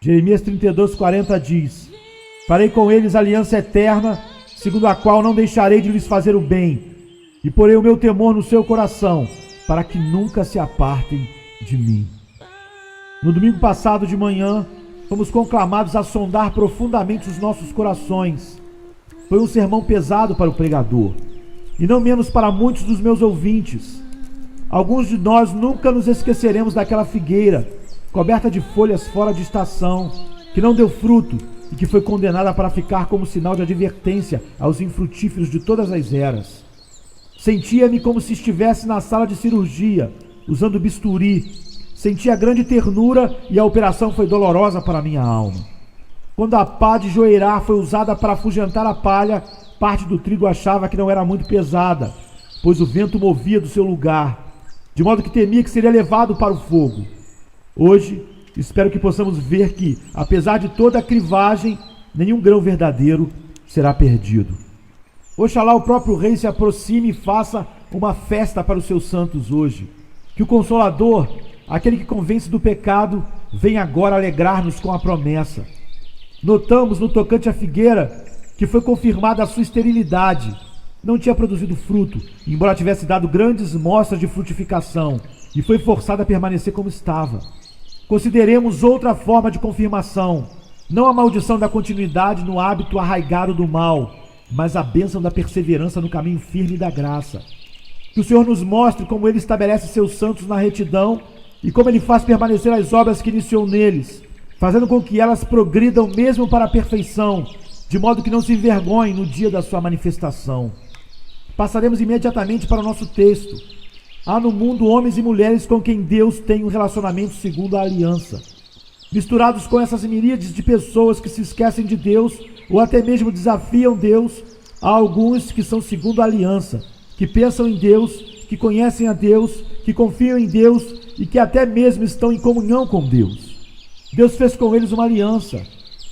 Jeremias 32:40 diz: farei com eles aliança eterna, segundo a qual não deixarei de lhes fazer o bem, e porei o meu temor no seu coração, para que nunca se apartem de mim. No domingo passado de manhã, fomos conclamados a sondar profundamente os nossos corações. Foi um sermão pesado para o pregador, e não menos para muitos dos meus ouvintes. Alguns de nós nunca nos esqueceremos daquela figueira, coberta de folhas fora de estação, que não deu fruto e que foi condenada para ficar como sinal de advertência aos infrutíferos de todas as eras. Sentia-me como se estivesse na sala de cirurgia, usando bisturi. Sentia grande ternura e a operação foi dolorosa para minha alma. Quando a pá de joeirar foi usada para afugentar a palha, parte do trigo achava que não era muito pesada, pois o vento movia do seu lugar, de modo que temia que seria levado para o fogo. Hoje, espero que possamos ver que, apesar de toda a crivagem, nenhum grão verdadeiro será perdido. Oxalá o próprio Rei se aproxime e faça uma festa para os seus santos hoje. Que o Consolador, aquele que convence do pecado, venha agora alegrar-nos com a promessa. Notamos no tocante à figueira que foi confirmada a sua esterilidade. Não tinha produzido fruto, embora tivesse dado grandes mostras de frutificação, e foi forçada a permanecer como estava. Consideremos outra forma de confirmação, não a maldição da continuidade no hábito arraigado do mal, mas a bênção da perseverança no caminho firme da graça. Que o Senhor nos mostre como Ele estabelece seus santos na retidão e como Ele faz permanecer as obras que iniciou neles, fazendo com que elas progridam mesmo para a perfeição, de modo que não se envergonhem no dia da sua manifestação. Passaremos imediatamente para o nosso texto. Há no mundo homens e mulheres com quem Deus tem um relacionamento segundo a aliança. Misturados com essas miríades de pessoas que se esquecem de Deus ou até mesmo desafiam Deus, há alguns que são segundo a aliança, que pensam em Deus, que conhecem a Deus, que confiam em Deus e que até mesmo estão em comunhão com Deus. Deus fez com eles uma aliança.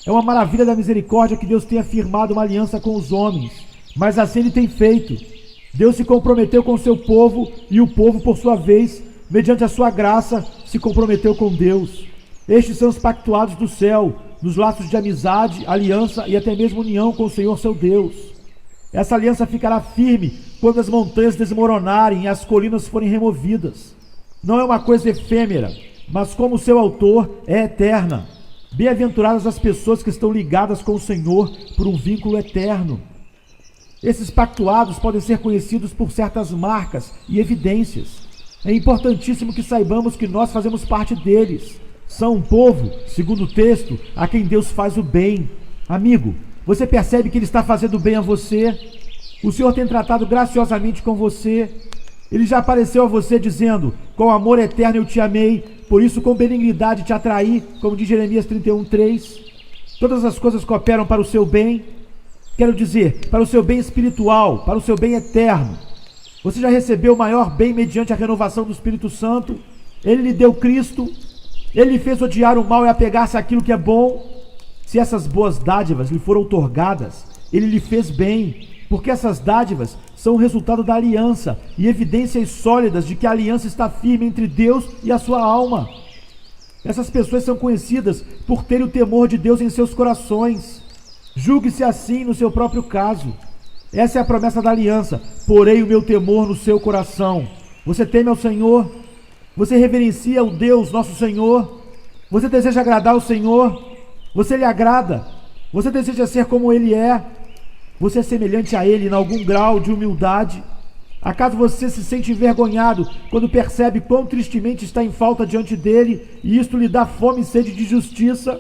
É uma maravilha da misericórdia que Deus tenha firmado uma aliança com os homens, mas assim Ele tem feito. Deus se comprometeu com o seu povo e o povo, por sua vez, mediante a sua graça, se comprometeu com Deus. Estes são os pactuados do céu, nos laços de amizade, aliança e até mesmo união com o Senhor seu Deus. Essa aliança ficará firme quando as montanhas desmoronarem e as colinas forem removidas. Não é uma coisa efêmera, mas como o seu autor é eterna. Bem-aventuradas as pessoas que estão ligadas com o Senhor por um vínculo eterno. Esses pactuados podem ser conhecidos por certas marcas e evidências. É importantíssimo que saibamos que nós fazemos parte deles. São um povo, segundo o texto, a quem Deus faz o bem. Amigo, você percebe que Ele está fazendo bem a você? O Senhor tem tratado graciosamente com você. Ele já apareceu a você dizendo: com amor eterno eu te amei, por isso com benignidade te atraí, como diz Jeremias 31:3. Todas as coisas cooperam para o seu bem. Quero dizer, para o seu bem espiritual, para o seu bem eterno. Você já recebeu o maior bem mediante a renovação do Espírito Santo. Ele lhe deu Cristo. Ele lhe fez odiar o mal e apegar-se àquilo que é bom. Se essas boas dádivas lhe foram outorgadas, Ele lhe fez bem, porque essas dádivas são o resultado da aliança e evidências sólidas de que a aliança está firme entre Deus e a sua alma. Essas pessoas são conhecidas por terem o temor de Deus em seus corações. Julgue-se assim no seu próprio caso. Essa é a promessa da aliança: porei o meu temor no seu coração. Você teme ao Senhor? Você reverencia o Deus, nosso Senhor? Você deseja agradar ao Senhor? Você lhe agrada? Você deseja ser como Ele é? Você é semelhante a Ele em algum grau de humildade? Acaso você se sente envergonhado quando percebe quão tristemente está em falta diante dEle e isto lhe dá fome e sede de justiça?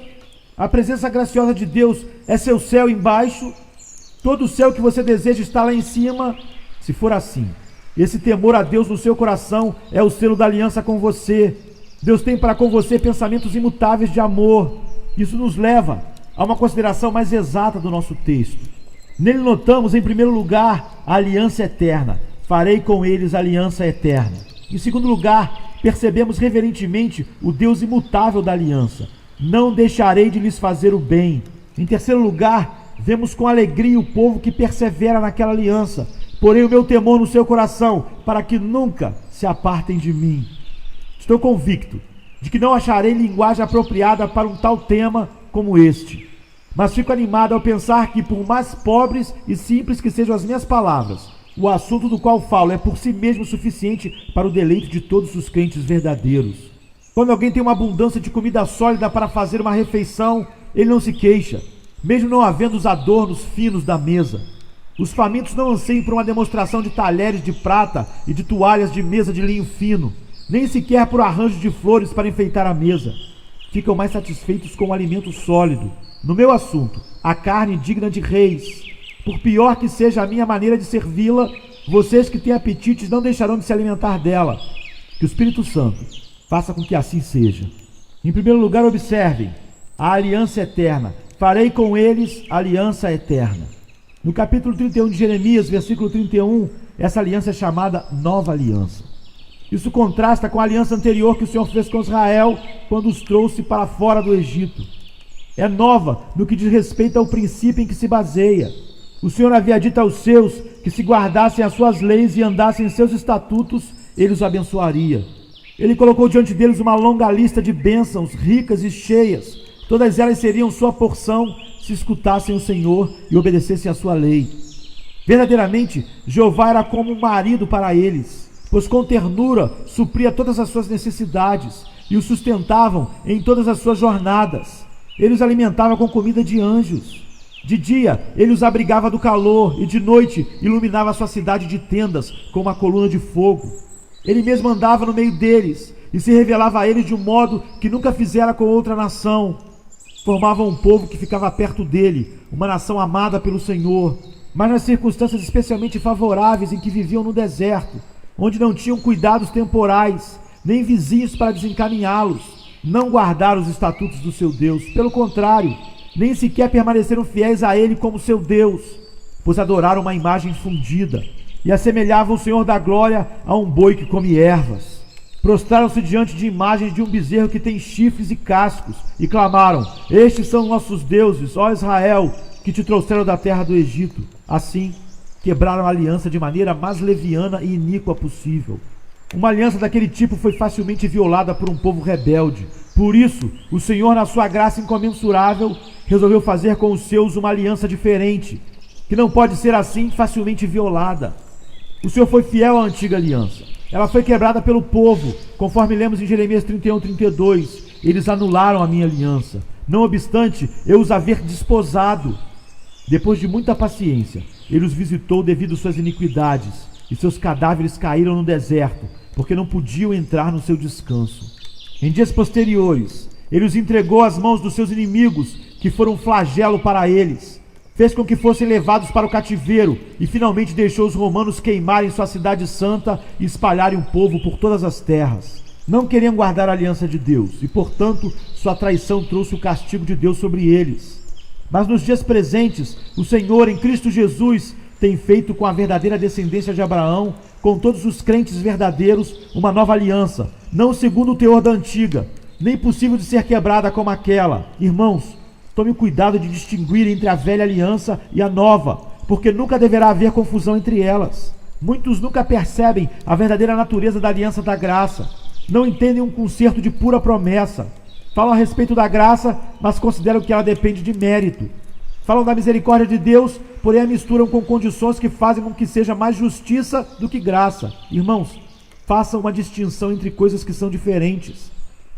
A presença graciosa de Deus é seu céu embaixo? Todo o céu que você deseja está lá em cima? Se for assim, esse temor a Deus no seu coração é o selo da aliança com você. Deus tem para com você pensamentos imutáveis de amor. Isso nos leva a uma consideração mais exata do nosso texto. Nele notamos, em primeiro lugar, a aliança eterna. Farei com eles aliança eterna. Em segundo lugar, percebemos reverentemente o Deus imutável da aliança. Não deixarei de lhes fazer o bem. Em terceiro lugar, vemos com alegria o povo que persevera naquela aliança. Porém o meu temor no seu coração, para que nunca se apartem de mim. Estou convicto de que não acharei linguagem apropriada para um tal tema como este. Mas fico animado ao pensar que, por mais pobres e simples que sejam as minhas palavras, o assunto do qual falo é por si mesmo suficiente para o deleite de todos os crentes verdadeiros. Quando alguém tem uma abundância de comida sólida para fazer uma refeição, ele não se queixa, mesmo não havendo os adornos finos da mesa. Os famintos não anseiam por uma demonstração de talheres de prata e de toalhas de mesa de linho fino, nem sequer por arranjo de flores para enfeitar a mesa. Ficam mais satisfeitos com o alimento sólido. No meu assunto, a carne digna de reis. Por pior que seja a minha maneira de servi-la, vocês que têm apetites não deixarão de se alimentar dela. Que o Espírito Santo faça com que assim seja. Em primeiro lugar, observem a aliança eterna. Farei com eles aliança eterna. No capítulo 31 de Jeremias, versículo 31, essa aliança é chamada Nova Aliança. Isso contrasta com a aliança anterior que o Senhor fez com Israel quando os trouxe para fora do Egito. É nova no que diz respeito ao princípio em que se baseia. O Senhor havia dito aos seus que se guardassem as suas leis e andassem em seus estatutos, ele os abençoaria. Ele colocou diante deles uma longa lista de bênçãos ricas e cheias. Todas elas seriam sua porção se escutassem o Senhor e obedecessem a sua lei. Verdadeiramente, Jeová era como um marido para eles, pois com ternura supria todas as suas necessidades e os sustentavam em todas as suas jornadas. Ele os alimentava com comida de anjos. De dia, ele os abrigava do calor e de noite iluminava a sua cidade de tendas com uma coluna de fogo. Ele mesmo andava no meio deles e se revelava a eles de um modo que nunca fizera com outra nação. Formava um povo que ficava perto dele, uma nação amada pelo Senhor, mas nas circunstâncias especialmente favoráveis em que viviam no deserto, onde não tinham cuidados temporais, nem vizinhos para desencaminhá-los, não guardaram os estatutos do seu Deus. Pelo contrário, nem sequer permaneceram fiéis a ele como seu Deus, pois adoraram uma imagem fundida e assemelhavam o Senhor da glória a um boi que come ervas. Prostraram-se diante de imagens de um bezerro que tem chifres e cascos e clamaram: estes são nossos deuses, ó Israel, que te trouxeram da terra do Egito. Assim, quebraram a aliança de maneira mais leviana e iníqua possível. Uma aliança daquele tipo foi facilmente violada por um povo rebelde. Por isso, o Senhor, na sua graça incomensurável, resolveu fazer com os seus uma aliança diferente, que não pode ser assim facilmente violada. O Senhor foi fiel à antiga aliança. Ela foi quebrada pelo povo, conforme lemos em Jeremias 31, 32. Eles anularam a minha aliança, não obstante eu os haver desposado. Depois de muita paciência, ele os visitou devido às suas iniquidades, e seus cadáveres caíram no deserto, porque não podiam entrar no seu descanso. Em dias posteriores, ele os entregou às mãos dos seus inimigos, que foram um flagelo para eles. Fez com que fossem levados para o cativeiro e finalmente deixou os romanos queimarem sua cidade santa e espalharem o povo por todas as terras. Não queriam guardar a aliança de Deus e, portanto, sua traição trouxe o castigo de Deus sobre eles. Mas nos dias presentes, o Senhor, em Cristo Jesus, tem feito com a verdadeira descendência de Abraão, com todos os crentes verdadeiros, uma nova aliança, não segundo o teor da antiga, nem possível de ser quebrada como aquela. Irmãos, tome cuidado de distinguir entre a velha aliança e a nova, porque nunca deverá haver confusão entre elas. Muitos nunca percebem a verdadeira natureza da aliança da graça, não entendem um concerto de pura promessa. Falam a respeito da graça, mas consideram que ela depende de mérito. Falam da misericórdia de Deus, porém a misturam com condições que fazem com que seja mais justiça do que graça. Irmãos, façam uma distinção entre coisas que são diferentes.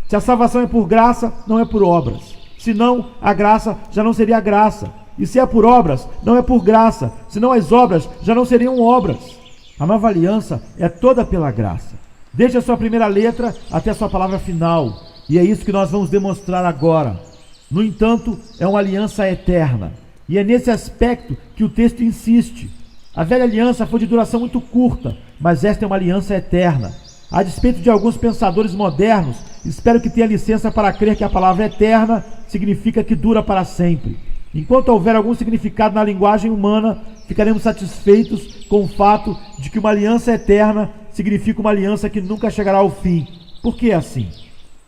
Se a salvação é por graça, não é por obras. Senão, a graça já não seria graça. E se é por obras, não é por graça. Senão as obras já não seriam obras. A nova aliança é toda pela graça, desde a sua primeira letra até a sua palavra final. E é isso que nós vamos demonstrar agora. No entanto, é uma aliança eterna. E é nesse aspecto que o texto insiste. A velha aliança foi de duração muito curta, mas esta é uma aliança eterna. A despeito de alguns pensadores modernos, espero que tenha licença para crer que a palavra eterna significa que dura para sempre. Enquanto houver algum significado na linguagem humana, ficaremos satisfeitos com o fato de que uma aliança eterna significa uma aliança que nunca chegará ao fim. Por que assim?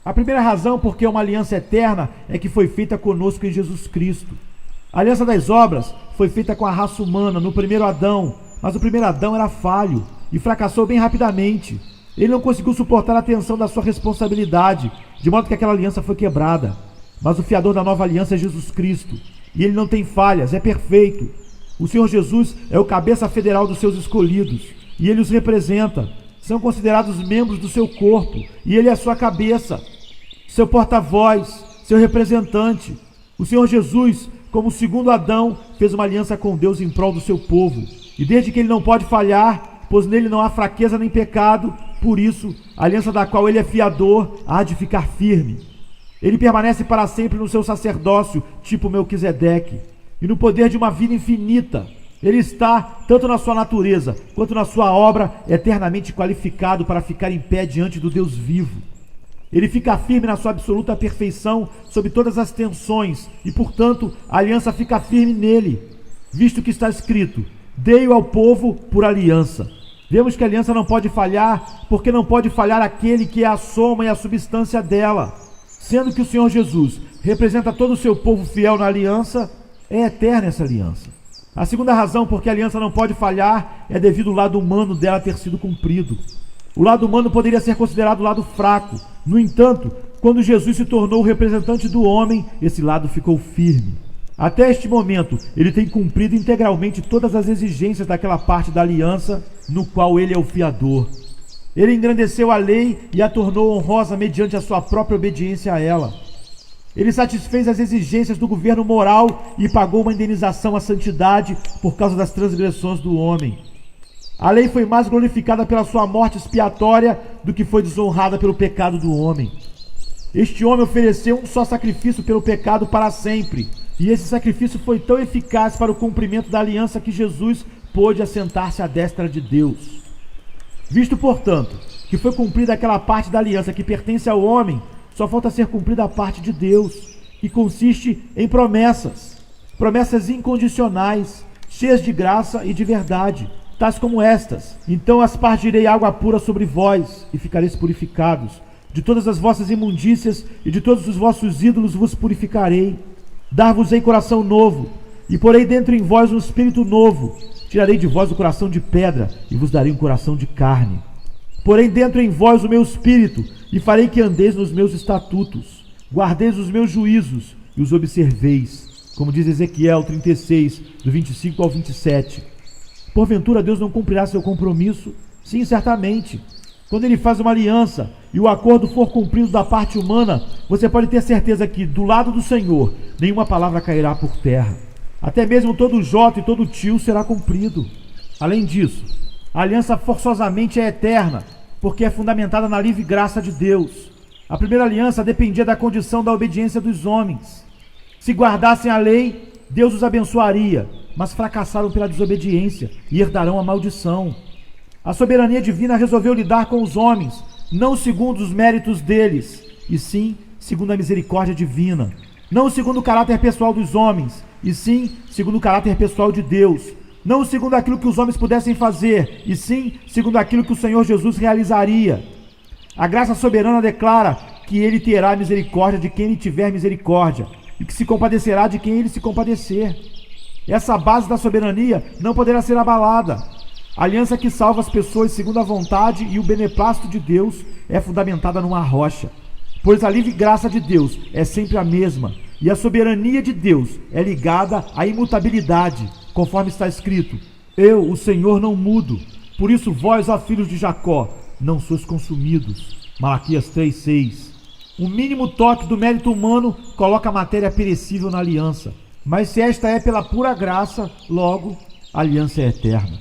A primeira razão por que é uma aliança eterna é que foi feita conosco em Jesus Cristo. A aliança das obras foi feita com a raça humana no primeiro Adão, mas o primeiro Adão era falho e fracassou bem rapidamente. Ele não conseguiu suportar a tensão da sua responsabilidade, de modo que aquela aliança foi quebrada. Mas o fiador da nova aliança é Jesus Cristo, e ele não tem falhas, é perfeito. O Senhor Jesus é o cabeça federal dos seus escolhidos, e ele os representa. São considerados membros do seu corpo, e ele é a sua cabeça, seu porta-voz, seu representante. O Senhor Jesus, como o segundo Adão, fez uma aliança com Deus em prol do seu povo. E desde que ele não pode falhar, pois nele não há fraqueza nem pecado, por isso, a aliança da qual ele é fiador há de ficar firme. Ele permanece para sempre no seu sacerdócio, tipo Melquisedeque, e no poder de uma vida infinita. Ele está, tanto na sua natureza, quanto na sua obra, eternamente qualificado para ficar em pé diante do Deus vivo. Ele fica firme na sua absoluta perfeição, sob todas as tensões, e, portanto, a aliança fica firme nele, visto que está escrito: dei-o ao povo por aliança. Vemos que a aliança não pode falhar, porque não pode falhar aquele que é a soma e a substância dela. Sendo que o Senhor Jesus representa todo o seu povo fiel na aliança, é eterna essa aliança. A segunda razão por que a aliança não pode falhar é devido ao lado humano dela ter sido cumprido. O lado humano poderia ser considerado o lado fraco. No entanto, quando Jesus se tornou o representante do homem, esse lado ficou firme. Até este momento, ele tem cumprido integralmente todas as exigências daquela parte da aliança no qual ele é o fiador. Ele engrandeceu a lei e a tornou honrosa mediante a sua própria obediência a ela. Ele satisfez as exigências do governo moral e pagou uma indenização à santidade por causa das transgressões do homem. A lei foi mais glorificada pela sua morte expiatória do que foi desonrada pelo pecado do homem. Este homem ofereceu um só sacrifício pelo pecado para sempre, e esse sacrifício foi tão eficaz para o cumprimento da aliança que Jesus pôde assentar-se à destra de Deus. Visto, portanto, que foi cumprida aquela parte da aliança que pertence ao homem, só falta ser cumprida a parte de Deus, que consiste em promessas. Promessas incondicionais, cheias de graça e de verdade, tais como estas: então aspargirei água pura sobre vós, e ficareis purificados. De todas as vossas imundícias e de todos os vossos ídolos vos purificarei. Dar-vos-ei coração novo, e porei dentro em vós um espírito novo. Tirarei de vós o coração de pedra, e vos darei um coração de carne. Porém dentro em vós o meu espírito, e farei que andeis nos meus estatutos. Guardeis os meus juízos, e os observeis. Como diz Ezequiel 36, do 25 ao 27. Porventura Deus não cumprirá seu compromisso? Sim, certamente. Quando ele faz uma aliança e o acordo for cumprido da parte humana, você pode ter certeza que, do lado do Senhor, nenhuma palavra cairá por terra. Até mesmo todo jota e todo tio será cumprido. Além disso, a aliança forçosamente é eterna, porque é fundamentada na livre graça de Deus. A primeira aliança dependia da condição da obediência dos homens. Se guardassem a lei, Deus os abençoaria, mas fracassaram pela desobediência e herdarão a maldição. A soberania divina resolveu lidar com os homens, não segundo os méritos deles, e sim segundo a misericórdia divina. Não segundo o caráter pessoal dos homens, e sim segundo o caráter pessoal de Deus. Não segundo aquilo que os homens pudessem fazer, e sim segundo aquilo que o Senhor Jesus realizaria. A graça soberana declara que ele terá misericórdia de quem ele tiver misericórdia, e que se compadecerá de quem ele se compadecer. Essa base da soberania não poderá ser abalada. A aliança que salva as pessoas segundo a vontade e o beneplácito de Deus é fundamentada numa rocha, pois a livre graça de Deus é sempre a mesma, e a soberania de Deus é ligada à imutabilidade, conforme está escrito: eu, o Senhor, não mudo. Por isso vós, ó filhos de Jacó, não sois consumidos. Malaquias 3:6. O mínimo toque do mérito humano coloca a matéria perecível na aliança, mas se esta é pela pura graça, logo a aliança é eterna.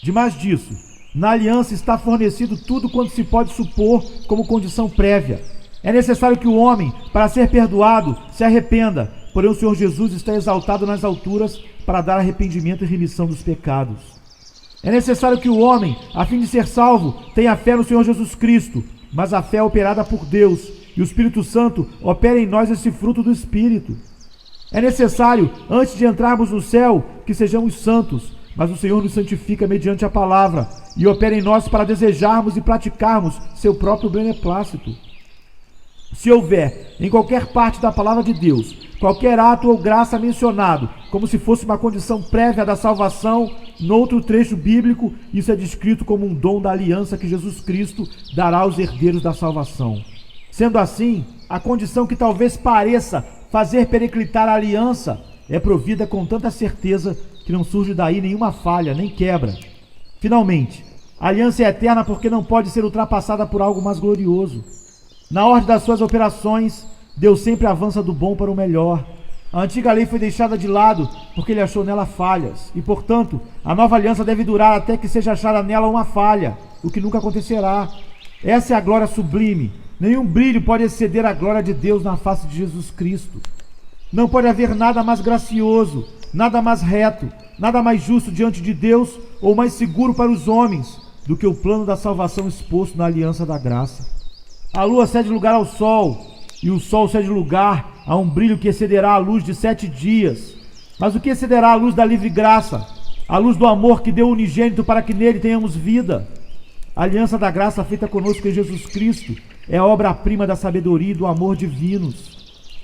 Demais disso, na aliança está fornecido tudo quanto se pode supor como condição prévia. É necessário que o homem, para ser perdoado, se arrependa, porém o Senhor Jesus está exaltado nas alturas para dar arrependimento e remissão dos pecados. É necessário que o homem, a fim de ser salvo, tenha fé no Senhor Jesus Cristo, mas a fé é operada por Deus, e o Espírito Santo opera em nós esse fruto do Espírito. É necessário, antes de entrarmos no céu, que sejamos santos, mas o Senhor nos santifica mediante a palavra e opera em nós para desejarmos e praticarmos seu próprio beneplácito. Se houver, em qualquer parte da palavra de Deus, qualquer ato ou graça mencionado, como se fosse uma condição prévia da salvação, noutro trecho bíblico, isso é descrito como um dom da aliança que Jesus Cristo dará aos herdeiros da salvação. Sendo assim, a condição que talvez pareça fazer periclitar a aliança é provida com tanta certeza que não surge daí nenhuma falha, nem quebra. Finalmente, a aliança é eterna porque não pode ser ultrapassada por algo mais glorioso. Na ordem das suas operações, Deus sempre avança do bom para o melhor. A antiga lei foi deixada de lado porque ele achou nela falhas, e, portanto, a nova aliança deve durar até que seja achada nela uma falha, o que nunca acontecerá. Essa é a glória sublime. Nenhum brilho pode exceder a glória de Deus na face de Jesus Cristo. Não pode haver nada mais gracioso, nada mais reto, nada mais justo diante de Deus ou mais seguro para os homens do que o plano da salvação exposto na aliança da graça. A lua cede lugar ao sol, e o sol cede lugar a um brilho que excederá a luz de 7 dias. Mas o que excederá a luz da livre graça? A luz do amor que deu o unigênito para que nele tenhamos vida. A aliança da graça feita conosco em Jesus Cristo é a obra-prima da sabedoria e do amor divinos,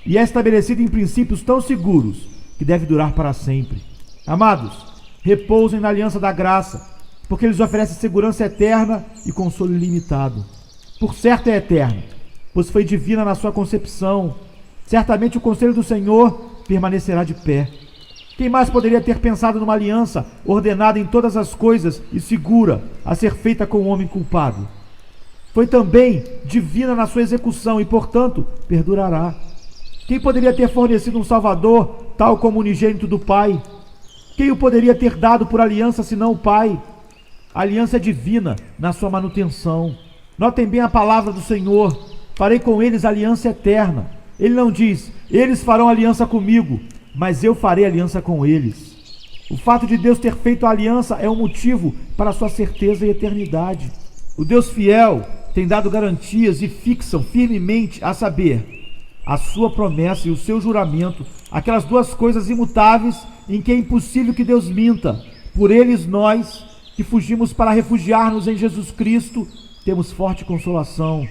e é estabelecida em princípios tão seguros que deve durar para sempre. Amados, repousem na aliança da graça, porque eles oferecem segurança eterna e consolo ilimitado. Por certo é eterna, pois foi divina na sua concepção. Certamente o conselho do Senhor permanecerá de pé. Quem mais poderia ter pensado numa aliança ordenada em todas as coisas e segura a ser feita com o homem culpado? Foi também divina na sua execução e, portanto, perdurará. Quem poderia ter fornecido um Salvador tal como o unigênito do Pai? Quem o poderia ter dado por aliança senão o Pai? A aliança é divina na sua manutenção. Notem bem a palavra do Senhor: farei com eles aliança eterna. Ele não diz, eles farão aliança comigo, mas eu farei aliança com eles. O fato de Deus ter feito a aliança é um motivo para a sua certeza e eternidade. O Deus fiel tem dado garantias e fixam firmemente, a saber, a sua promessa e o seu juramento, aquelas duas coisas imutáveis em que é impossível que Deus minta. Por eles nós, que fugimos para refugiar-nos em Jesus Cristo, temos forte consolação.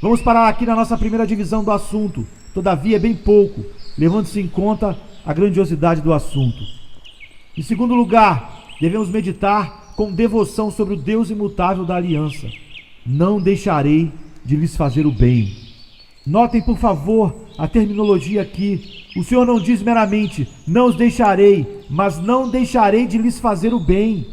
Vamos parar aqui na nossa primeira divisão do assunto, todavia é bem pouco, levando-se em conta a grandiosidade do assunto. Em segundo lugar, devemos meditar com devoção sobre o Deus imutável da aliança. Não deixarei de lhes fazer o bem. Notem, por favor, a terminologia aqui. O Senhor não diz meramente, não os deixarei, mas não deixarei de lhes fazer o bem.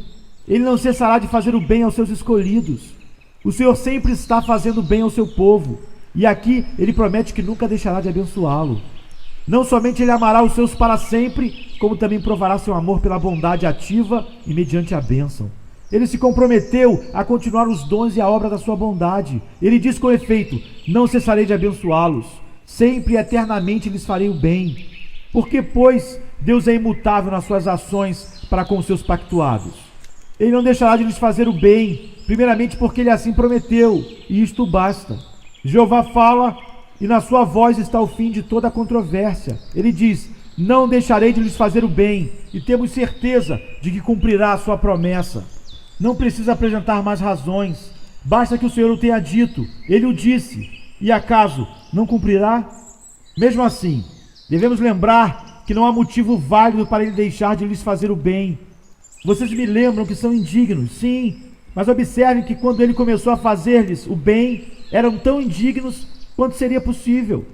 Ele não cessará de fazer o bem aos seus escolhidos. O Senhor sempre está fazendo bem ao seu povo, e aqui ele promete que nunca deixará de abençoá-lo. Não somente ele amará os seus para sempre, como também provará seu amor pela bondade ativa e mediante a bênção. Ele se comprometeu a continuar os dons e a obra da sua bondade. Ele diz com efeito, não cessarei de abençoá-los, sempre e eternamente lhes farei o bem. Porque, pois, Deus é imutável nas suas ações para com os seus pactuados. Ele não deixará de lhes fazer o bem, primeiramente porque ele assim prometeu, e isto basta. Jeová fala, e na sua voz está o fim de toda a controvérsia. Ele diz, não deixarei de lhes fazer o bem, e temos certeza de que cumprirá a sua promessa. Não precisa apresentar mais razões, basta que o Senhor o tenha dito, ele o disse, e acaso não cumprirá? Mesmo assim, devemos lembrar que não há motivo válido para ele deixar de lhes fazer o bem. Vocês me lembram que são indignos, sim, mas observem que quando ele começou a fazer-lhes o bem, eram tão indignos quanto seria possível.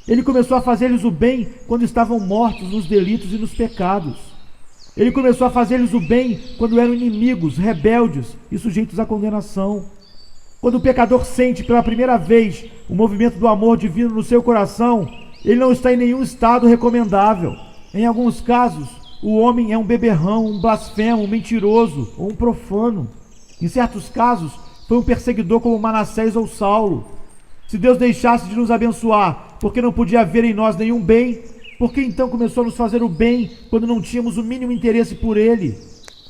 Ele começou a fazer-lhes o bem quando estavam mortos nos delitos e nos pecados. Ele começou a fazer-lhes o bem quando eram inimigos, rebeldes e sujeitos à condenação. Quando o pecador sente pela primeira vez o movimento do amor divino no seu coração, ele não está em nenhum estado recomendável. Em alguns casos, o homem é um beberrão, um blasfemo, um mentiroso ou um profano. Em certos casos, foi um perseguidor como Manassés ou Saulo. Se Deus deixasse de nos abençoar porque não podia haver em nós nenhum bem, por que então começou a nos fazer o bem quando não tínhamos o mínimo interesse por ele?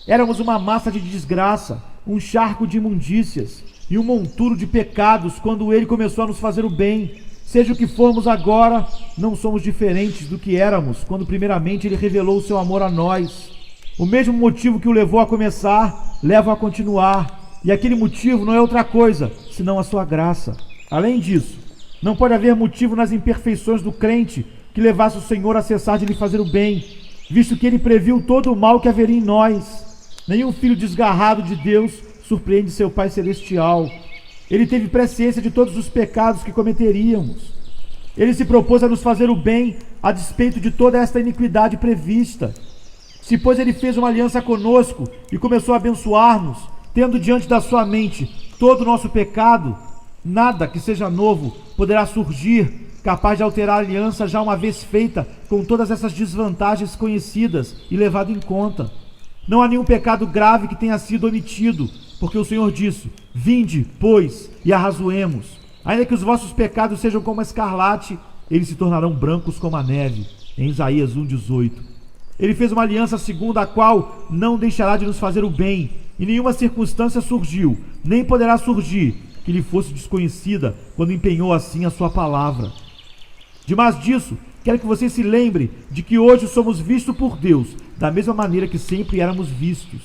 Éramos uma massa de desgraça, um charco de imundícias e um monturo de pecados quando ele começou a nos fazer o bem. Seja o que formos agora, não somos diferentes do que éramos quando primeiramente ele revelou o seu amor a nós. O mesmo motivo que o levou a começar, leva a continuar, e aquele motivo não é outra coisa, senão a sua graça. Além disso, Não pode haver motivo nas imperfeições do crente que levasse o Senhor a cessar de lhe fazer o bem, visto que ele previu todo o mal que haveria em nós. Nenhum filho desgarrado de Deus surpreende seu Pai Celestial. Ele teve presciência de todos os pecados que cometeríamos. Ele se propôs a nos fazer o bem, a despeito de toda esta iniquidade prevista. Se, pois, ele fez uma aliança conosco e começou a abençoar-nos, tendo diante da sua mente todo o nosso pecado, nada que seja novo poderá surgir capaz de alterar a aliança já uma vez feita, com todas essas desvantagens conhecidas e levado em conta. Não há nenhum pecado grave que tenha sido omitido, porque o Senhor disse: vinde, pois, e arrazoemos. Ainda que os vossos pecados sejam como a escarlate, eles se tornarão brancos como a neve. Em Isaías 1,18. Ele fez uma aliança segundo a qual não deixará de nos fazer o bem, e nenhuma circunstância surgiu, nem poderá surgir, que lhe fosse desconhecida, quando empenhou assim a sua palavra. Demais disso, quero que você se lembre de que hoje somos vistos por Deus, da mesma maneira que sempre éramos vistos.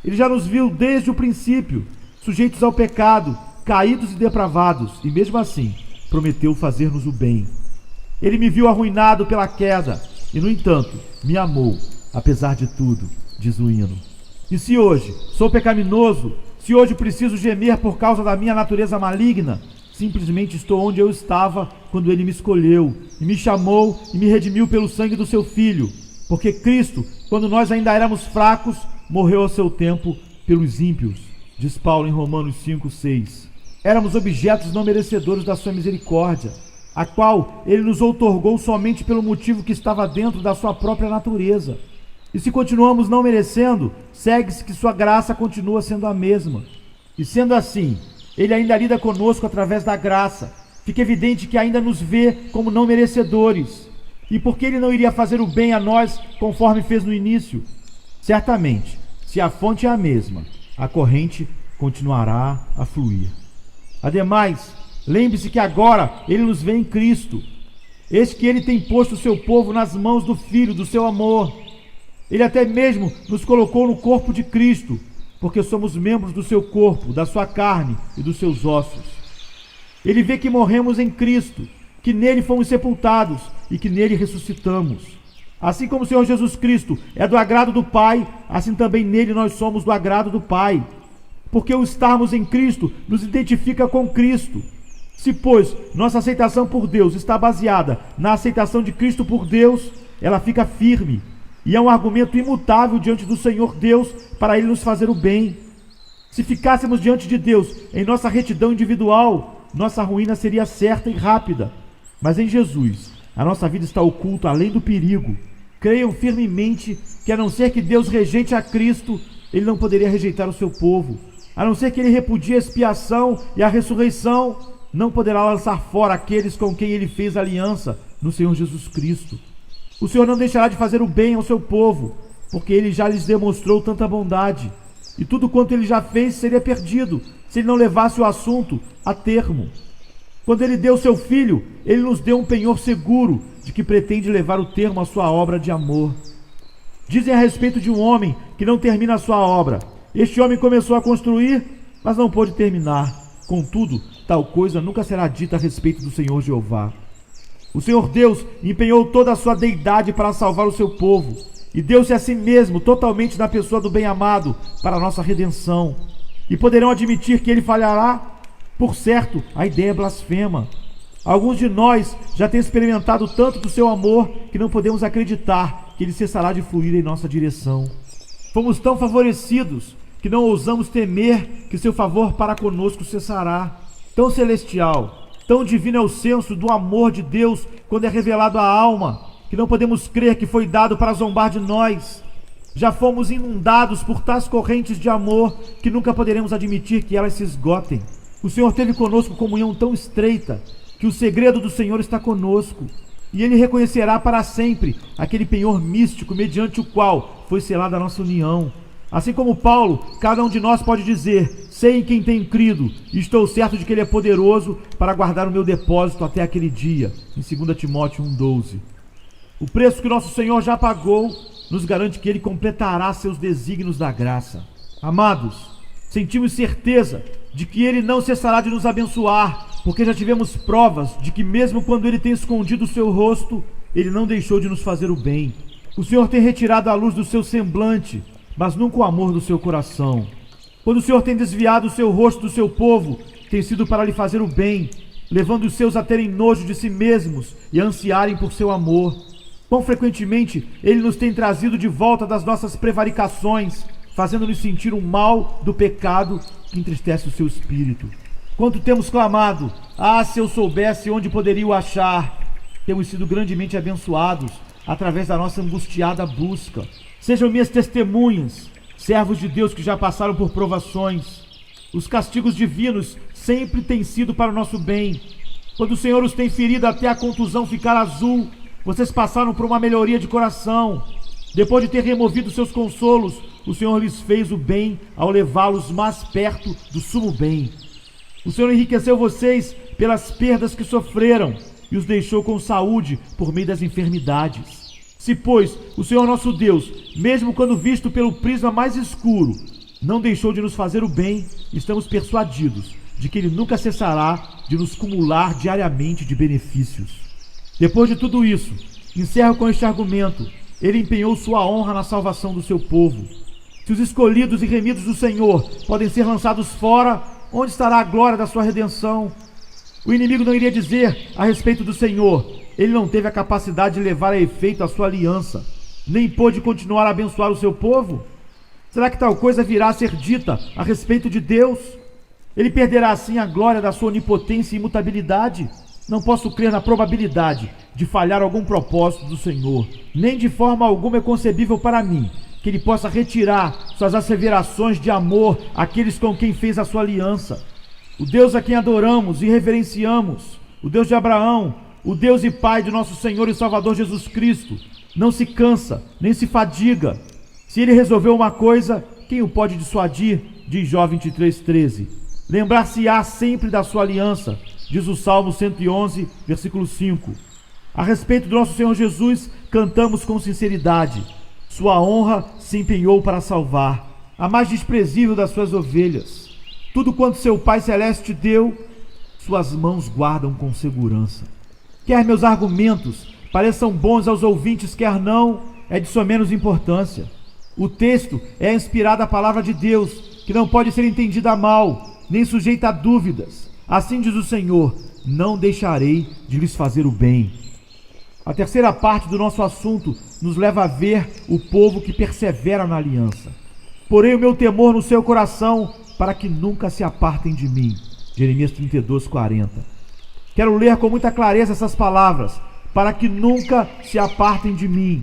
Ele já nos viu desde o princípio, sujeitos ao pecado, caídos e depravados, e mesmo assim, prometeu fazer-nos o bem. Ele me viu arruinado pela queda, e no entanto, me amou, apesar de tudo, diz o hino. E se hoje sou pecaminoso, se hoje preciso gemer por causa da minha natureza maligna, simplesmente estou onde eu estava quando ele me escolheu, e me chamou e me redimiu pelo sangue do seu Filho, porque Cristo, quando nós ainda éramos fracos, morreu ao seu tempo pelos ímpios, diz Paulo em Romanos 5,6. Éramos objetos não merecedores da sua misericórdia, a qual ele nos outorgou somente pelo motivo que estava dentro da sua própria natureza. E se continuamos não merecendo, segue-se que sua graça continua sendo a mesma. E sendo assim, ele ainda lida conosco através da graça. Fica evidente que ainda nos vê como não merecedores. E porque ele não iria fazer o bem a nós conforme fez no início? Certamente, se a fonte é a mesma, a corrente continuará a fluir. Ademais, lembre-se que agora ele nos vê em Cristo. Eis que ele tem posto o seu povo nas mãos do Filho do seu amor. Ele até mesmo nos colocou no corpo de Cristo, porque somos membros do seu corpo, da sua carne e dos seus ossos. Ele vê que morremos em Cristo, que nele fomos sepultados e que nele ressuscitamos. Assim como o Senhor Jesus Cristo é do agrado do Pai, assim também nele nós somos do agrado do Pai. Porque o estarmos em Cristo nos identifica com Cristo. Se, pois, nossa aceitação por Deus está baseada na aceitação de Cristo por Deus, ela fica firme e é um argumento imutável diante do Senhor Deus para Ele nos fazer o bem. Se ficássemos diante de Deus em nossa retidão individual, nossa ruína seria certa e rápida. Mas em Jesus, a nossa vida está oculta além do perigo. Creiam firmemente que, a não ser que Deus rejeite a Cristo, Ele não poderia rejeitar o seu povo. A não ser que Ele repudie a expiação e a ressurreição, não poderá lançar fora aqueles com quem Ele fez aliança no Senhor Jesus Cristo. O Senhor não deixará de fazer o bem ao seu povo, porque Ele já lhes demonstrou tanta bondade. E tudo quanto Ele já fez seria perdido, se Ele não levasse o assunto a termo. Quando Ele deu seu Filho, Ele nos deu um penhor seguro de que pretende levar o termo à sua obra de amor. Dizem a respeito de um homem que não termina a sua obra: este homem começou a construir, mas não pôde terminar. Contudo, tal coisa nunca será dita a respeito do Senhor Jeová. O Senhor Deus empenhou toda a sua deidade para salvar o seu povo, e deu-se a si mesmo totalmente na pessoa do bem-amado para a nossa redenção. E poderão admitir que ele falhará? Por certo, a ideia é blasfema. Alguns de nós já têm experimentado tanto do seu amor que não podemos acreditar que ele cessará de fluir em nossa direção. Fomos tão favorecidos que não ousamos temer que seu favor para conosco cessará. Tão celestial, tão divino é o senso do amor de Deus quando é revelado à alma, que não podemos crer que foi dado para zombar de nós. Já fomos inundados por tais correntes de amor que nunca poderemos admitir que elas se esgotem. O Senhor teve conosco comunhão tão estreita que o segredo do Senhor está conosco, e Ele reconhecerá para sempre aquele penhor místico mediante o qual foi selada a nossa união. Assim como Paulo, cada um de nós pode dizer: sei em quem tenho crido, e estou certo de que Ele é poderoso para guardar o meu depósito até aquele dia, em 2 Timóteo 1,12. O preço que nosso Senhor já pagou nos garante que Ele completará seus desígnios da graça. Amados, sentimos certeza de que Ele não cessará de nos abençoar, porque já tivemos provas de que mesmo quando ele tem escondido o seu rosto, ele não deixou de nos fazer o bem. O Senhor tem retirado a luz do seu semblante, mas nunca o amor do seu coração. Quando o Senhor tem desviado o seu rosto do seu povo, tem sido para lhe fazer o bem, levando os seus a terem nojo de si mesmos e a ansiarem por seu amor. Quão frequentemente ele nos tem trazido de volta das nossas prevaricações, fazendo-nos sentir o mal do pecado que entristece o seu espírito. Quanto temos clamado, se eu soubesse onde poderia o achar. Temos sido grandemente abençoados através da nossa angustiada busca. Sejam minhas testemunhas, servos de Deus que já passaram por provações. Os castigos divinos sempre têm sido para o nosso bem. Quando o Senhor os tem ferido até a contusão ficar azul, vocês passaram por uma melhoria de coração. Depois de ter removido seus consolos, o Senhor lhes fez o bem ao levá-los mais perto do sumo bem. O Senhor enriqueceu vocês pelas perdas que sofreram e os deixou com saúde por meio das enfermidades. Se, pois, o Senhor nosso Deus, mesmo quando visto pelo prisma mais escuro, não deixou de nos fazer o bem, estamos persuadidos de que Ele nunca cessará de nos cumular diariamente de benefícios. Depois de tudo isso, encerro com este argumento: Ele empenhou sua honra na salvação do seu povo. Se os escolhidos e remidos do Senhor podem ser lançados fora, onde estará a glória da sua redenção? O inimigo não iria dizer a respeito do Senhor: Ele não teve a capacidade de levar a efeito a sua aliança, nem pôde continuar a abençoar o seu povo? Será que tal coisa virá a ser dita a respeito de Deus? Ele perderá assim a glória da sua onipotência e imutabilidade? Não posso crer na probabilidade de falhar algum propósito do Senhor. Nem de forma alguma é concebível para mim que Ele possa retirar suas asseverações de amor àqueles com quem fez a sua aliança. O Deus a quem adoramos e reverenciamos, o Deus de Abraão, o Deus e Pai de nosso Senhor e Salvador Jesus Cristo, não se cansa, nem se fadiga. Se Ele resolveu uma coisa, quem o pode dissuadir? Diz Jó 23:13. Lembrar-se-á sempre da sua aliança, diz o Salmo 111, versículo 5. A respeito do nosso Senhor Jesus, cantamos com sinceridade: sua honra se empenhou para salvar a mais desprezível das suas ovelhas. Tudo quanto seu Pai Celeste deu, suas mãos guardam com segurança. Quer meus argumentos pareçam bons aos ouvintes, quer não, é de sua menos importância. O texto é inspirado a palavra de Deus, que não pode ser entendida a mal, nem sujeita a dúvidas. Assim diz o Senhor: não deixarei de lhes fazer o bem. A terceira parte do nosso assunto nos leva a ver o povo que persevera na aliança. Porém o meu temor no seu coração, para que nunca se apartem de mim. Jeremias 32:40. Quero ler com muita clareza essas palavras: para que nunca se apartem de mim.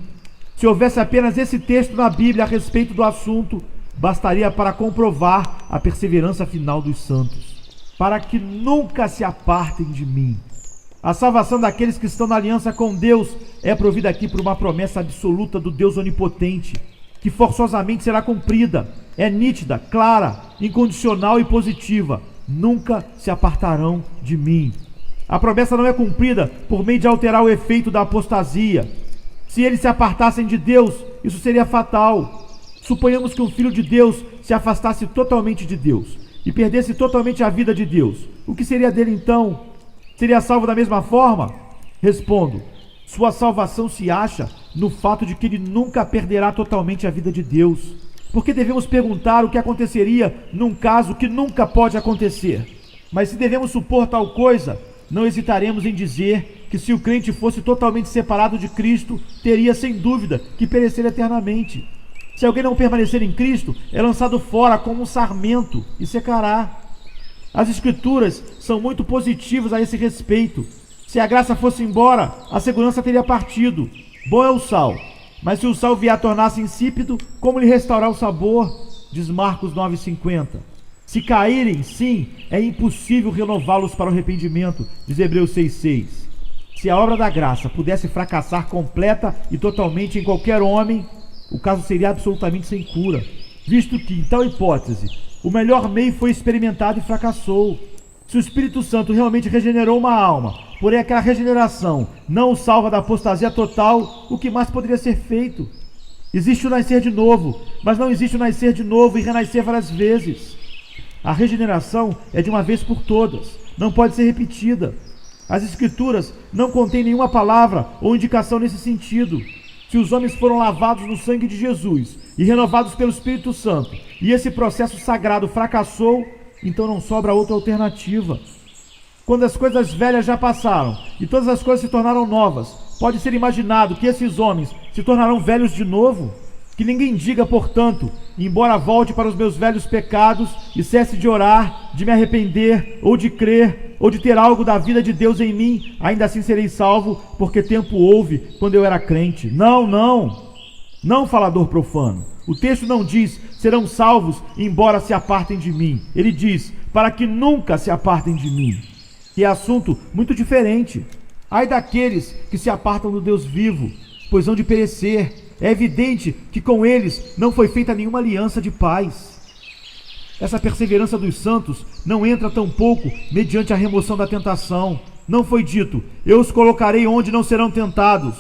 Se houvesse apenas esse texto na Bíblia a respeito do assunto, bastaria para comprovar a perseverança final dos santos. Para que nunca se apartem de mim. A salvação daqueles que estão na aliança com Deus é provida aqui por uma promessa absoluta do Deus onipotente, que forçosamente será cumprida. É nítida, clara, incondicional e positiva: nunca se apartarão de mim. A promessa não é cumprida por meio de alterar o efeito da apostasia. Se eles se apartassem de Deus, isso seria fatal. Suponhamos que um filho de Deus se afastasse totalmente de Deus e perdesse totalmente a vida de Deus. O que seria dele então? Seria salvo da mesma forma? Respondo: sua salvação se acha no fato de que ele nunca perderá totalmente a vida de Deus. Porque devemos perguntar o que aconteceria num caso que nunca pode acontecer. Mas se devemos supor tal coisa, não hesitaremos em dizer que se o crente fosse totalmente separado de Cristo, teria sem dúvida que perecer eternamente. Se alguém não permanecer em Cristo, é lançado fora como um sarmento e secará. As Escrituras são muito positivas a esse respeito. Se a graça fosse embora, a segurança teria partido. Bom é o sal, mas se o sal vier a tornar-se insípido, como lhe restaurar o sabor? Diz Marcos 9:50. Se caírem, sim, é impossível renová-los para o arrependimento. Diz Hebreus 6:6. Se a obra da graça pudesse fracassar completa e totalmente em qualquer homem, o caso seria absolutamente sem cura, visto que, em tal hipótese, o melhor meio foi experimentado e fracassou. Se o Espírito Santo realmente regenerou uma alma, porém aquela regeneração não o salva da apostasia total, o que mais poderia ser feito? Existe o nascer de novo, mas não existe o nascer de novo e renascer várias vezes. A regeneração é de uma vez por todas, não pode ser repetida. As Escrituras não contêm nenhuma palavra ou indicação nesse sentido. Se os homens foram lavados no sangue de Jesus e renovados pelo Espírito Santo, e esse processo sagrado fracassou, então não sobra outra alternativa. Quando as coisas velhas já passaram e todas as coisas se tornaram novas, pode ser imaginado que esses homens se tornarão velhos de novo? Que ninguém diga, portanto, embora volte para os meus velhos pecados e cesse de orar, de me arrepender, ou de crer, ou de ter algo da vida de Deus em mim, ainda assim serei salvo, porque tempo houve quando eu era crente. Não, falador profano. O texto não diz, serão salvos, embora se apartem de mim. Ele diz, para que nunca se apartem de mim. Que é assunto muito diferente. Ai daqueles que se apartam do Deus vivo, pois hão de perecer. É evidente que com eles não foi feita nenhuma aliança de paz. Essa perseverança dos santos não entra tampouco mediante a remoção da tentação. Não foi dito, eu os colocarei onde não serão tentados,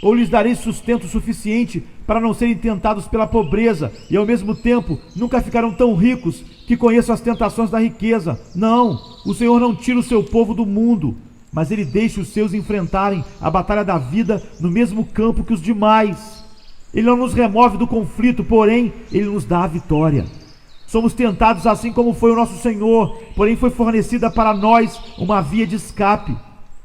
ou lhes darei sustento suficiente para não serem tentados pela pobreza, e ao mesmo tempo nunca ficarão tão ricos que conheçam as tentações da riqueza. Não, o Senhor não tira o seu povo do mundo, mas Ele deixa os seus enfrentarem a batalha da vida no mesmo campo que os demais. Ele não nos remove do conflito, porém, Ele nos dá a vitória. Somos tentados assim como foi o nosso Senhor, porém foi fornecida para nós uma via de escape.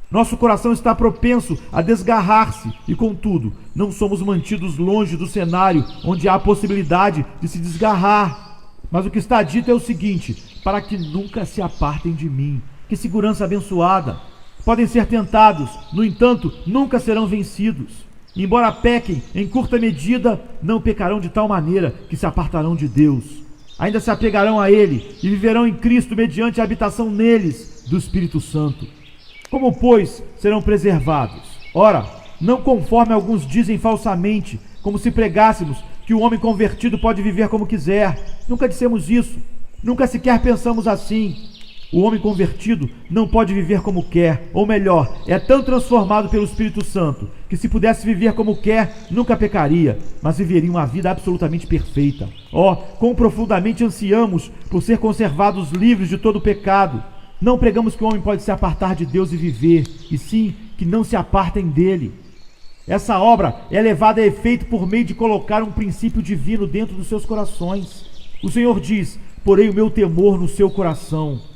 Nosso coração está propenso a desgarrar-se e, contudo, não somos mantidos longe do cenário onde há a possibilidade de se desgarrar. Mas o que está dito é o seguinte, para que nunca se apartem de mim. Que segurança abençoada! Podem ser tentados, no entanto, nunca serão vencidos. Embora pequem em curta medida, não pecarão de tal maneira que se apartarão de Deus. Ainda se apegarão a Ele e viverão em Cristo mediante a habitação neles do Espírito Santo. Como, pois, serão preservados? Ora, não conforme alguns dizem falsamente, como se pregássemos que o homem convertido pode viver como quiser. Nunca dissemos isso. Nunca sequer pensamos assim. O homem convertido não pode viver como quer, ou melhor, é tão transformado pelo Espírito Santo, que se pudesse viver como quer, nunca pecaria, mas viveria uma vida absolutamente perfeita. Quão profundamente ansiamos por ser conservados livres de todo pecado. Não pregamos que o homem pode se apartar de Deus e viver, e sim que não se apartem dele. Essa obra é levada a efeito por meio de colocar um princípio divino dentro dos seus corações. O Senhor diz, porei o meu temor no seu coração.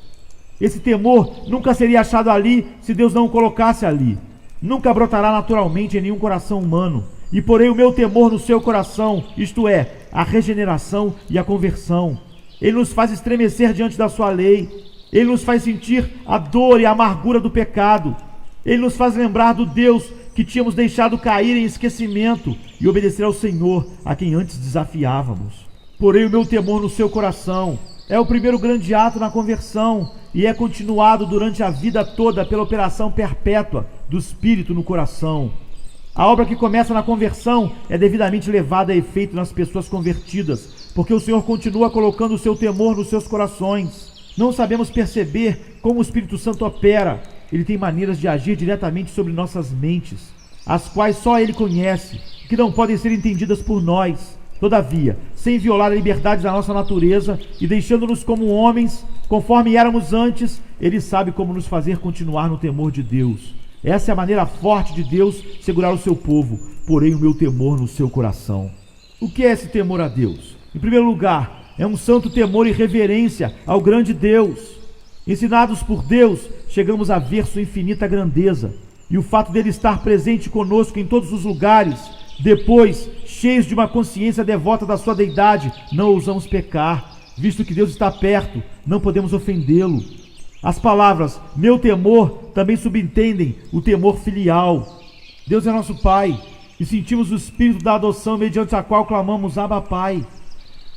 Esse temor nunca seria achado ali se Deus não o colocasse ali. Nunca brotará naturalmente em nenhum coração humano. E porém o meu temor no seu coração, isto é, a regeneração e a conversão. Ele nos faz estremecer diante da sua lei. Ele nos faz sentir a dor e a amargura do pecado. Ele nos faz lembrar do Deus que tínhamos deixado cair em esquecimento e obedecer ao Senhor, a quem antes desafiávamos. Porém o meu temor no seu coração. É o primeiro grande ato na conversão e é continuado durante a vida toda pela operação perpétua do Espírito no coração. A obra que começa na conversão é devidamente levada a efeito nas pessoas convertidas, porque o Senhor continua colocando o seu temor nos seus corações. Não sabemos perceber como o Espírito Santo opera. Ele tem maneiras de agir diretamente sobre nossas mentes, as quais só Ele conhece, que não podem ser entendidas por nós. Todavia, sem violar a liberdade da nossa natureza e deixando-nos como homens, conforme éramos antes, Ele sabe como nos fazer continuar no temor de Deus. Essa é a maneira forte de Deus segurar o seu povo, porém o meu temor no seu coração. O que é esse temor a Deus? Em primeiro lugar, é um santo temor e reverência ao grande Deus. Ensinados por Deus, chegamos a ver sua infinita grandeza e o fato dele estar presente conosco em todos os lugares. Depois, cheios de uma consciência devota da sua deidade, não ousamos pecar, visto que Deus está perto, não podemos ofendê-lo. As palavras, meu temor, também subentendem o temor filial. Deus é nosso Pai, e sentimos o espírito da adoção mediante a qual clamamos, Abba, Pai.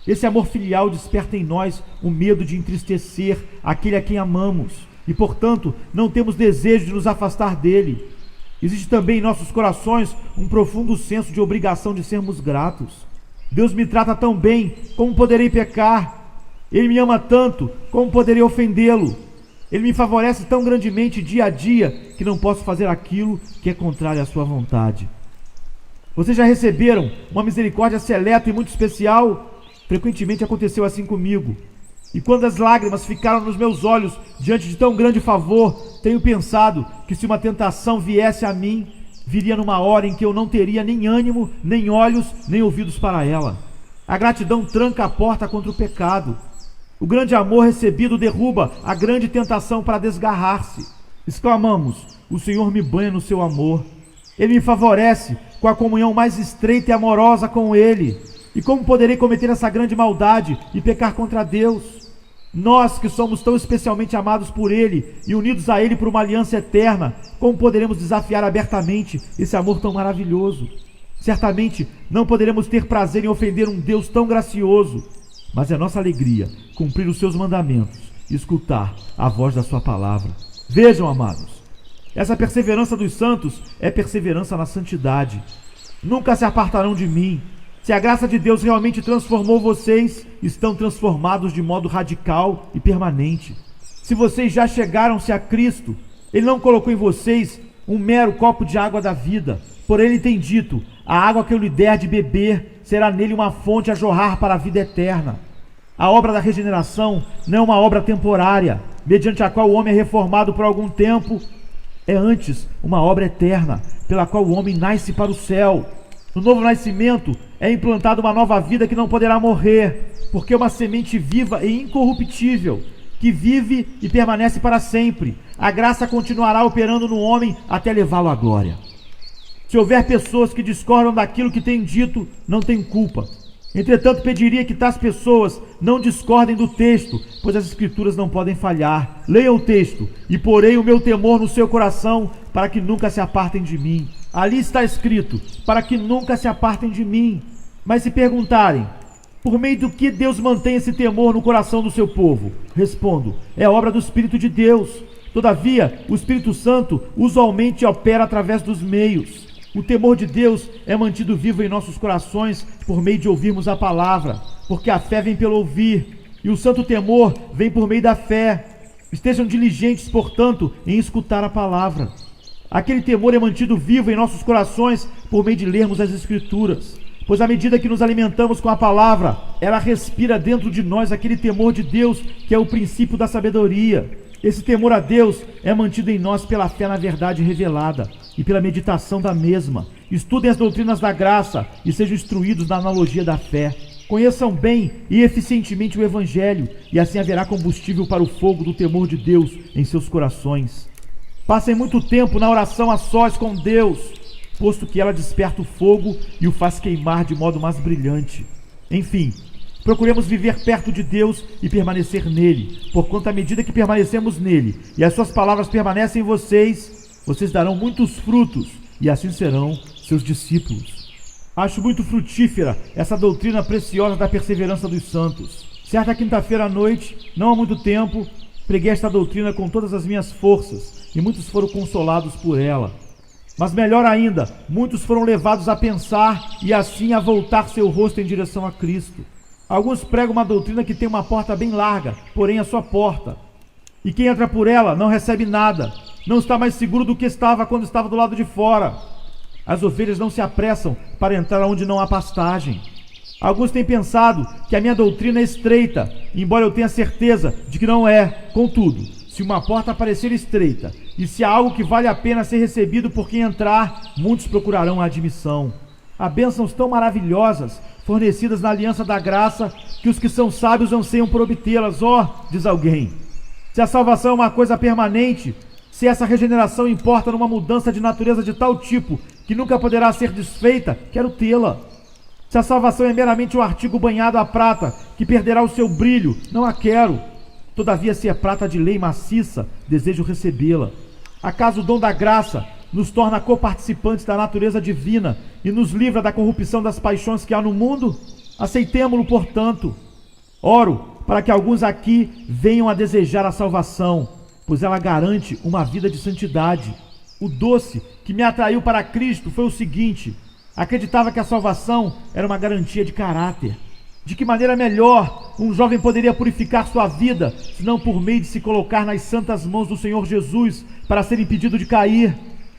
Esse amor filial desperta em nós o medo de entristecer aquele a quem amamos, e portanto não temos desejo de nos afastar dele. Existe também em nossos corações um profundo senso de obrigação de sermos gratos. Deus me trata tão bem, como poderei pecar? Ele me ama tanto, como poderei ofendê-lo? Ele me favorece tão grandemente dia a dia, que não posso fazer aquilo que é contrário à sua vontade. Vocês já receberam uma misericórdia seleta e muito especial? Frequentemente aconteceu assim comigo. E quando as lágrimas ficaram nos meus olhos diante de tão grande favor, tenho pensado que se uma tentação viesse a mim, viria numa hora em que eu não teria nem ânimo, nem olhos, nem ouvidos para ela. A gratidão tranca a porta contra o pecado. O grande amor recebido derruba a grande tentação para desgarrar-se. Exclamamos: o Senhor me banha no seu amor. Ele me favorece com a comunhão mais estreita e amorosa com Ele. E como poderei cometer essa grande maldade e pecar contra Deus? Nós que somos tão especialmente amados por Ele e unidos a Ele por uma aliança eterna, como poderemos desafiar abertamente esse amor tão maravilhoso? Certamente não poderemos ter prazer em ofender um Deus tão gracioso, mas é nossa alegria cumprir os seus mandamentos e escutar a voz da sua palavra. Vejam, amados, essa perseverança dos santos é perseverança na santidade. Nunca se apartarão de mim. Se a graça de Deus realmente transformou vocês, estão transformados de modo radical e permanente. Se vocês já chegaram-se a Cristo, Ele não colocou em vocês um mero copo de água da vida. Porém, Ele tem dito: a água que eu lhe der de beber será nele uma fonte a jorrar para a vida eterna. A obra da regeneração não é uma obra temporária, mediante a qual o homem é reformado por algum tempo. É antes uma obra eterna, pela qual o homem nasce para o céu. No novo nascimento é implantada uma nova vida que não poderá morrer, porque é uma semente viva e incorruptível, que vive e permanece para sempre. A graça continuará operando no homem até levá-lo à glória. Se houver pessoas que discordam daquilo que tenho dito, não tenho culpa. Entretanto, pediria que tais pessoas não discordem do texto, pois as Escrituras não podem falhar. Leiam o texto: e porei o meu temor no seu coração, para que nunca se apartem de mim. Ali está escrito: para que nunca se apartem de mim. Mas se perguntarem: por meio do que Deus mantém esse temor no coração do seu povo? Respondo: é obra do Espírito de Deus. Todavia, o Espírito Santo usualmente opera através dos meios. O temor de Deus é mantido vivo em nossos corações por meio de ouvirmos a palavra, porque a fé vem pelo ouvir, e o santo temor vem por meio da fé. Estejam diligentes, portanto, em escutar a palavra. Aquele temor é mantido vivo em nossos corações por meio de lermos as Escrituras, pois à medida que nos alimentamos com a palavra, ela respira dentro de nós aquele temor de Deus que é o princípio da sabedoria. Esse temor a Deus é mantido em nós pela fé na verdade revelada e pela meditação da mesma. Estudem as doutrinas da graça e sejam instruídos na analogia da fé. Conheçam bem e eficientemente o Evangelho, e assim haverá combustível para o fogo do temor de Deus em seus corações. Passem muito tempo na oração a sós com Deus, posto que ela desperta o fogo e o faz queimar de modo mais brilhante. Enfim, procuremos viver perto de Deus e permanecer nele, porquanto à medida que permanecemos nele e as suas palavras permanecem em vocês, vocês darão muitos frutos e assim serão seus discípulos. Acho muito frutífera essa doutrina preciosa da perseverança dos santos. Certa quinta-feira à noite, não há muito tempo, preguei esta doutrina com todas as minhas forças e muitos foram consolados por ela. Mas melhor ainda, muitos foram levados a pensar e assim a voltar seu rosto em direção a Cristo. Alguns pregam uma doutrina que tem uma porta bem larga, porém a sua porta. E quem entra por ela não recebe nada, não está mais seguro do que estava quando estava do lado de fora. As ovelhas não se apressam para entrar onde não há pastagem. Alguns têm pensado que a minha doutrina é estreita, embora eu tenha certeza de que não é. Contudo, se uma porta parecer estreita, e se há algo que vale a pena ser recebido por quem entrar, muitos procurarão a admissão. Há bênçãos tão maravilhosas, fornecidas na aliança da graça, que os que são sábios anseiam por obtê-las. Diz alguém, se a salvação é uma coisa permanente, se essa regeneração importa numa mudança de natureza de tal tipo que nunca poderá ser desfeita, quero tê-la. Se a salvação é meramente um artigo banhado a prata que perderá o seu brilho, não a quero. Todavia, se é prata de lei maciça, desejo recebê-la. Acaso o dom da graça nos torna coparticipantes da natureza divina e nos livra da corrupção das paixões que há no mundo? Aceitemo-lo, portanto. Oro para que alguns aqui venham a desejar a salvação, pois ela garante uma vida de santidade. O doce que me atraiu para Cristo foi o seguinte: acreditava que a salvação era uma garantia de caráter. De que maneira melhor um jovem poderia purificar sua vida, senão por meio de se colocar nas santas mãos do Senhor Jesus para ser impedido de cair?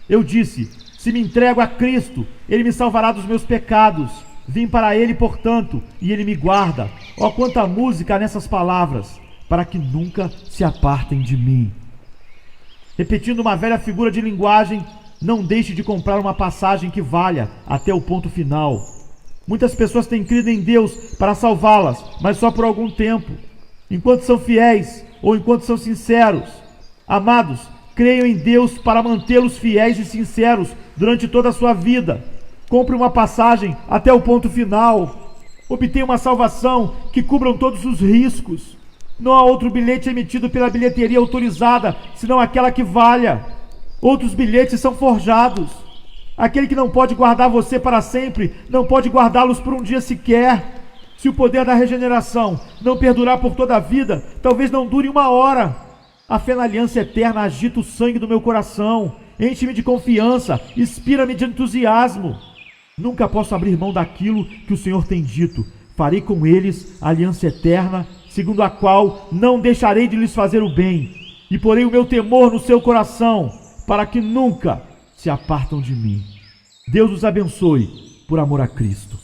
Eu disse: se me entrego a Cristo, Ele me salvará dos meus pecados. Vim para Ele, portanto, e Ele me guarda. Quanta música nessas palavras! para que nunca se apartem de mim. Repetindo uma velha figura de linguagem, não deixe de comprar uma passagem que valha até o ponto final. Muitas pessoas têm crido em Deus para salvá-las, mas só por algum tempo, enquanto são fiéis ou enquanto são sinceros. Amados, creiam em Deus para mantê-los fiéis e sinceros durante toda a sua vida. Compre uma passagem até o ponto final. Obtenha uma salvação que cubram todos os riscos. Não há outro bilhete emitido pela bilheteria autorizada, senão aquela que valha. Outros bilhetes são forjados. Aquele que não pode guardar você para sempre, não pode guardá-los por um dia sequer. Se o poder da regeneração não perdurar por toda a vida, talvez não dure uma hora. A fé na aliança eterna agita o sangue do meu coração, enche-me de confiança, inspira-me de entusiasmo. Nunca posso abrir mão daquilo que o Senhor tem dito. Farei com eles a aliança eterna, segundo a qual não deixarei de lhes fazer o bem, e porei o meu temor no seu coração, para que nunca se apartam de mim. Deus os abençoe, por amor a Cristo.